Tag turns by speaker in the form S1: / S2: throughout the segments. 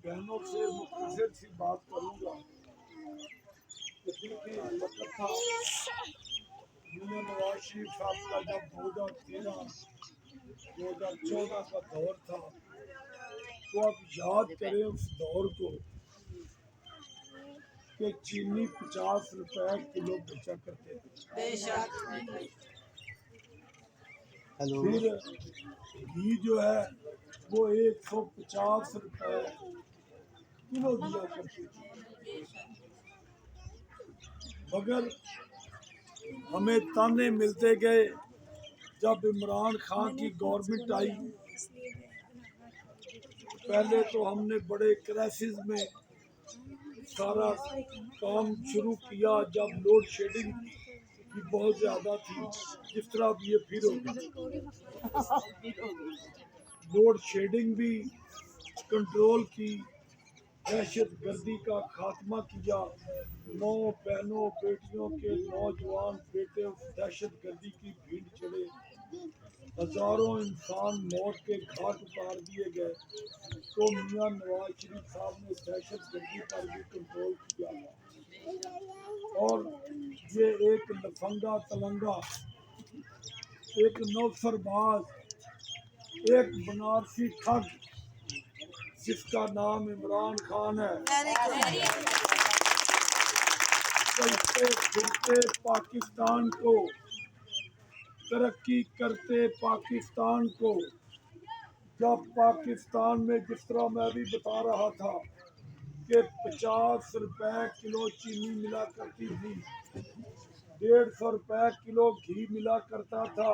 S1: बहनों से मुख्तसर सी बात करूँगा। देखिए वक्त था नवाज शरीफ साहब का जब 2013-2014 का दौर था, तो आप याद करें उस दौर को कि चीनी 50 रुपए किलो बेचा करते थे। फिर घी जो है वो 150 रुपए किलो दिया करती थी। मगर हमें ताने मिलते गए। जब इमरान खान की गवर्नमेंट आई, पहले तो हमने बड़े क्राइसिस में सारा काम शुरू किया, जब लोड शेडिंग की बहुत ज़्यादा थी। जिस तरह अब ये फिर हो गई, लोड शेडिंग भी कंट्रोल की, दहशत गर्दी का खात्मा किया। 9 बहनों बेटियों के नौजवान बेटे उस दहशत गर्दी की भीड़ चढ़े, हजारों इंसान मौत के घाट उतार दिए गए। तो मियां नवाज शरीफ साहब ने दहशत गर्दी पर भी कंट्रोल किया, और ये एक लफंगा तलंगा, एक नौसरबाज, एक बनारसी ठग जिसका नाम इमरान खान है, चलते फिरते पाकिस्तान को, तरक्की करते पाकिस्तान को, जब पाकिस्तान में जिस तरह मैं भी बता रहा था कि 50 रुपए किलो चीनी मिला करती थी, 150 रुपए किलो घी मिला करता था,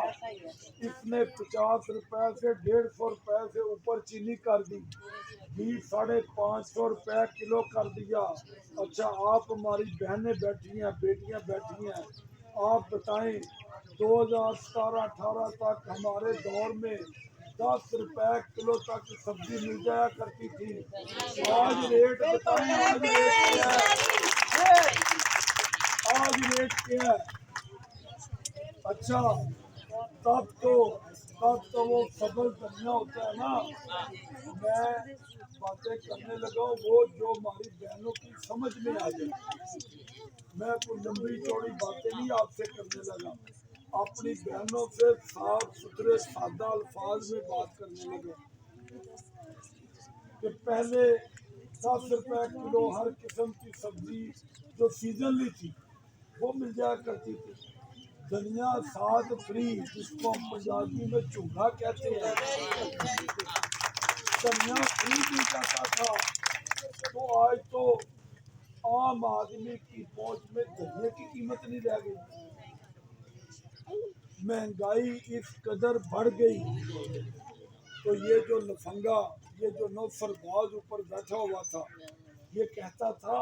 S1: इसने 50 रुपए से 150 रुपए से ऊपर चीनी कर दी, घी 550 रुपए किलो कर दिया। अच्छा, आप हमारी बहनें बैठी हैं, बेटियां बैठी हैं, आप बताएं 2017-18 तक हमारे दौर में 10 रुपए किलो तक सब्जी मिल जाया करती थी। आज रेट बताएं, आज रेट क्या है? आज रेट क्या है? अच्छा, तब तो वो सबल धनिया होता है ना। मैं बातें करने लगा वो जो हमारी बहनों की समझ में आ जाए। मैं कोई लंबी चौड़ी बातें नहीं आपसे करने लगा, अपनी बहनों से साफ सुथरे सादा अल्फाज में बात करने लगा कि पहले 10 रुपए किलो हर किस्म की सब्जी जो सीजनली थी वो मिल जाया करती थी। धनिया साथ फ्री, जिसको हम पंजाबी में चूंगा कहते हैं, धनिया फ्री मिल जाता था। तो आज तो आम आदमी की पहुंच में धनिया की कीमत नहीं रह गई। महंगाई इस कदर बढ़ गई, तो ये जो लफंगा, ये जो नौसरबाज ऊपर बैठा हुआ था, ये कहता था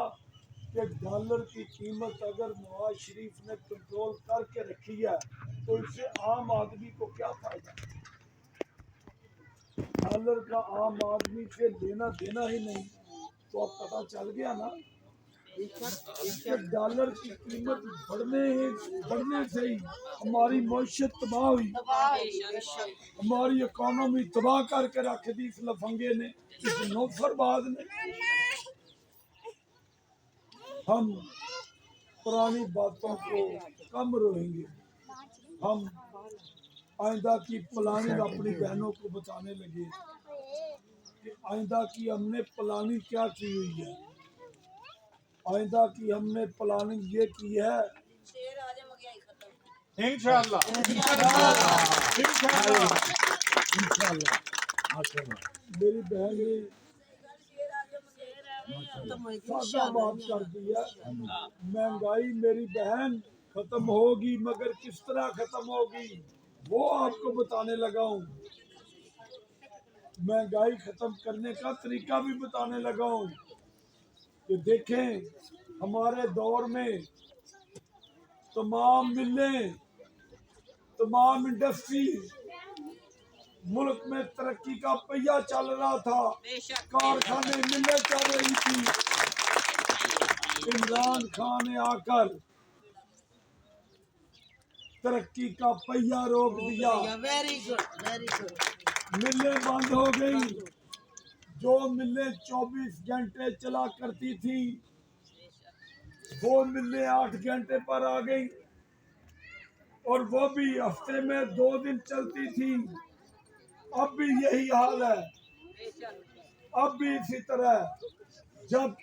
S1: कि डॉलर की कीमत अगर नवाज शरीफ ने कंट्रोल करके रखी है तो इससे आम आदमी को क्या फायदा। डॉलर का आम आदमी से लेना देना ही नहीं। तो अब पता चल गया ना कि डॉलर की कीमत बढ़ने से ही हमारी मईशत तबाह हुई, हमारी इकोनॉमी तबाह करके रख दी इस लफंगे ने, इस नौसरबाज ने। हम पुरानी बातों को कम रोएंगे, हम आइंदा की प्लानिंग अपनी बहनों को बताने लगे कि आइंदा की हमने प्लानिंग क्या की हुई है। आइंदा की हमने प्लानिंग ये की है, इंशाअल्लाह मेरी बहन ने बात कर दी है। महंगाई मेरी बहन खत्म होगी, मगर किस तरह खत्म होगी वो आपको बताने लगा हूँ। महंगाई खत्म करने का तरीका भी बताने लगा हूँ कि देखें, हमारे दौर में तमाम मिलें, तमाम इंडस्ट्री मुल्क में तरक्की का पहिया चल रहा था, कारखाने मिलें चल रही थी। इमरान खान ने आकर तरक्की का पहिया रोक दिया, मिलें बंद हो गई, जो मिलें 24 घंटे चला करती थी वो मिलें 8 घंटे पर आ गई, और वो भी हफ्ते में 2 दिन चलती थी। अब भी यही हाल है, अब भी इसी तरह। जब